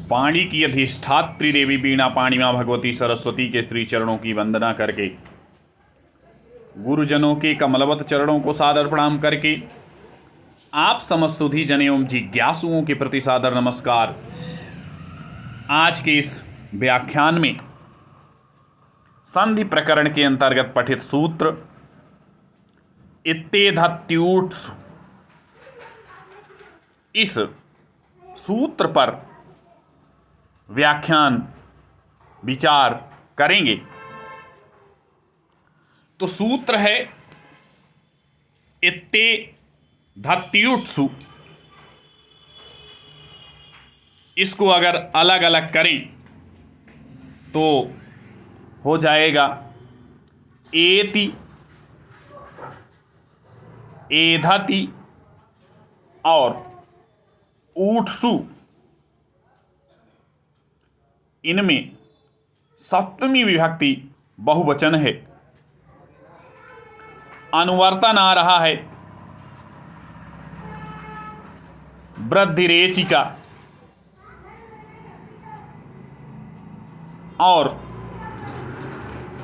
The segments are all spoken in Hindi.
पाणी की अधिष्ठात्री देवी वीणा पाणी माँ भगवती सरस्वती के श्री चरणों की वंदना करके, गुरुजनों के कमलवत चरणों को सादर प्रणाम करके, आप समस्त सुधी जन एवं जिज्ञासुओं के प्रति सादर नमस्कार। आज के इस व्याख्यान में संधि प्रकरण के अंतर्गत पठित सूत्र इत्येधत्यूट्सु, इस सूत्र पर व्याख्यान विचार करेंगे। तो सूत्र है इत्येधत्यूट्सु। इसको अगर अलग अलग करें तो हो जाएगा एति, एधति और ऊट्सु। इनमें सप्तमी विभक्ति बहुवचन है। अनुवर्तन आ रहा है वृद्धिरेचिका और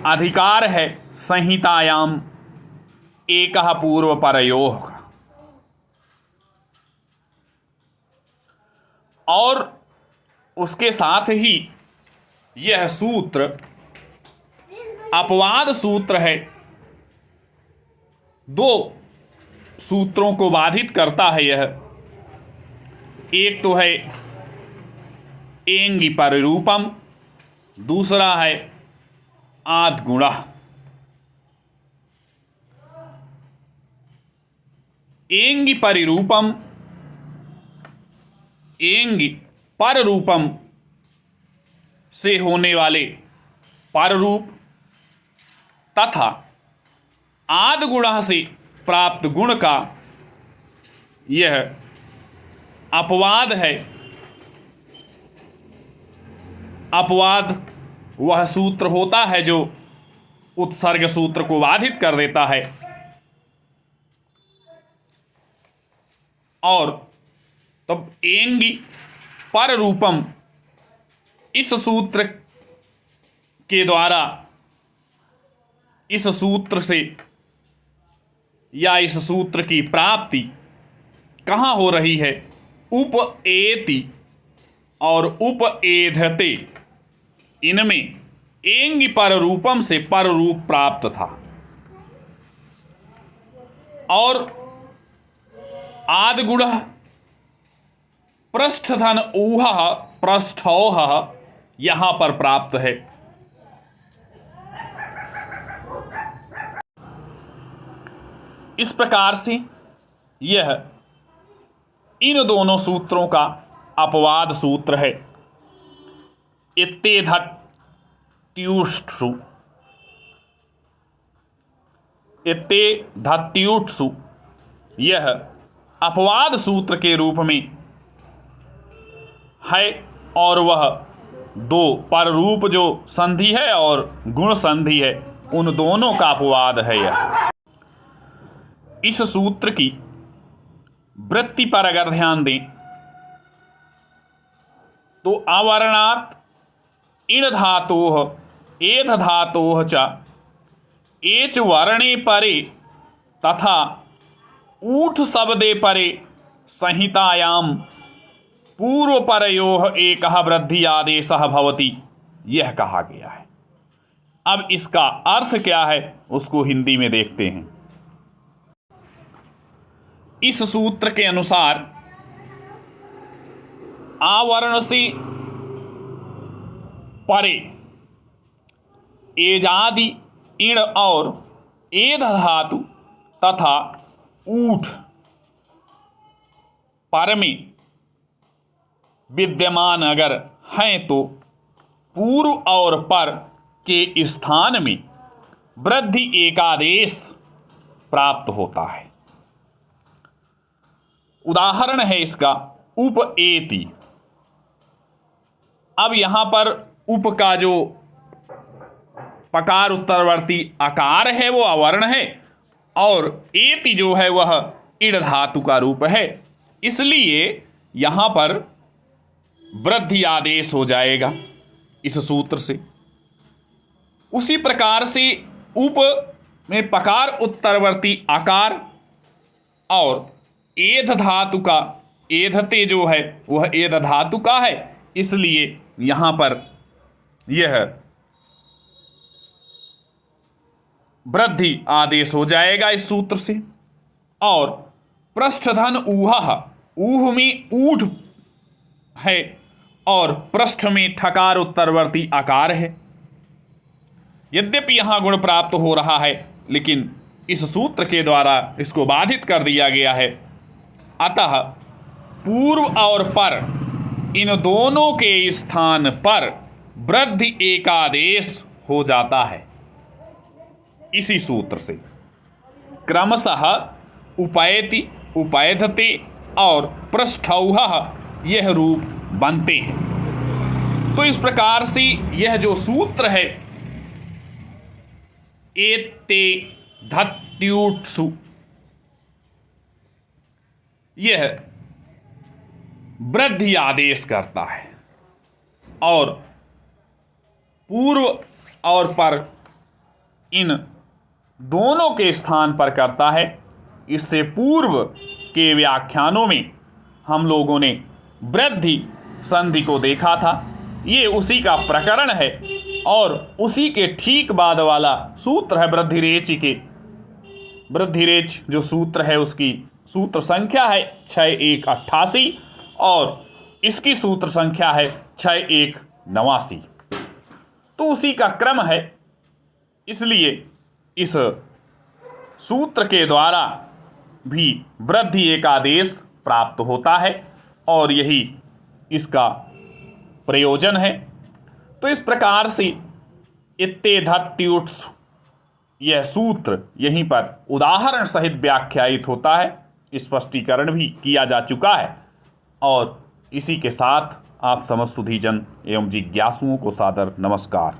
अधिकार है संहितायाम एकः पूर्वपरयोः। और उसके साथ ही यह सूत्र अपवाद सूत्र है। दो सूत्रों को बाधित करता है यह। एक तो है एंगि परिरूपम, दूसरा है आद्गुणः। एंगि परिरूपम, एंगि पररूपम से होने वाले पररूप तथा आद्गुणः से प्राप्त गुण का यह अपवाद है। अपवाद वह सूत्र होता है जो उत्सर्ग सूत्र को बाधित कर देता है। और तब एंगि पररूपम, इस सूत्र के द्वारा, इस सूत्र से या इस सूत्र की प्राप्ति कहाँ हो रही है? उपएति और उपएधते, इनमें एंगि पररूपम से पररूप प्राप्त था। और आद्गुणः पृष्ठधन ऊहः पृष्ठौहः यहां पर प्राप्त है। इस प्रकार से यह इन दोनों सूत्रों का अपवाद सूत्र है। इत्येधत्यूट्सु, इत्येधत्यूट्सु यह अपवाद सूत्र के रूप में है। और वह दो पररूप जो संधि है और गुण संधि है, उन दोनों का अपवाद है यह। इस सूत्र की वृत्ति पर अगर ध्यान दें तो अवर्णात् इण धातोः एध धातोः च एच वर्णे परे तथा ऊठ शब्दे परे संहितायाम पूर्वपरयोः एकः वृद्धि आदेशः भवति, यह कहा गया है। अब इसका अर्थ क्या है उसको हिंदी में देखते हैं। इस सूत्र के अनुसार आवर्ण से परे एजादि इण और एध धातु तथा ऊठ पर में विद्यमान अगर हैं तो पूर्व और पर के स्थान में वृद्धि एकादेश प्राप्त होता है। उदाहरण है इसका उपएति। अब यहां पर उप का जो पकार उत्तरवर्ती आकार है वो अवर्ण है और एति जो है वह इड़ धातु का रूप है। इसलिए यहाँ पर वृद्धि आदेश हो जाएगा इस सूत्र से। उसी प्रकार से उप में पकार उत्तरवर्ती आकार और एध धातु का, एधते जो है वह एध धातु का है, इसलिए यहां पर यह वृद्धि आदेश हो जाएगा इस सूत्र से। और पृष्ठधन ऊहा, ऊह में ऊढ़ है और पृष्ठ में ठकार उत्तरवर्ती आकार है। यद्यपि यहां गुण प्राप्त हो रहा है, लेकिन इस सूत्र के द्वारा इसको बाधित कर दिया गया है। अतः पूर्व और पर, इन दोनों के स्थान पर वृद्धि एकादेश हो जाता है इसी सूत्र से। क्रमशः उपैति, उपैधते और पृष्ठौह यह रूप बनते हैं। तो इस प्रकार से यह जो सूत्र है एते धत्युत्सु, यह वृद्धि आदेश करता है और पूर्व और पर इन दोनों के स्थान पर करता है। इससे पूर्व के व्याख्यानों में हम लोगों ने वृद्धि संधि को देखा था, ये उसी का प्रकरण है और उसी के ठीक बाद वाला सूत्र है वृद्धिरेच के। वृद्धिरेच जो सूत्र है उसकी सूत्र संख्या है 6188 और इसकी सूत्र संख्या है 6189। तो उसी का क्रम है, इसलिए इस सूत्र के द्वारा भी वृद्धि एकादेश प्राप्त होता है और यही इसका प्रयोजन है। तो इस प्रकार से इत्ते धत्युत्सु यह सूत्र यहीं पर उदाहरण सहित व्याख्यायित होता है, स्पष्टीकरण भी किया जा चुका है। और इसी के साथ आप समस्त सुधीजन एवं जिज्ञासुओं को सादर नमस्कार।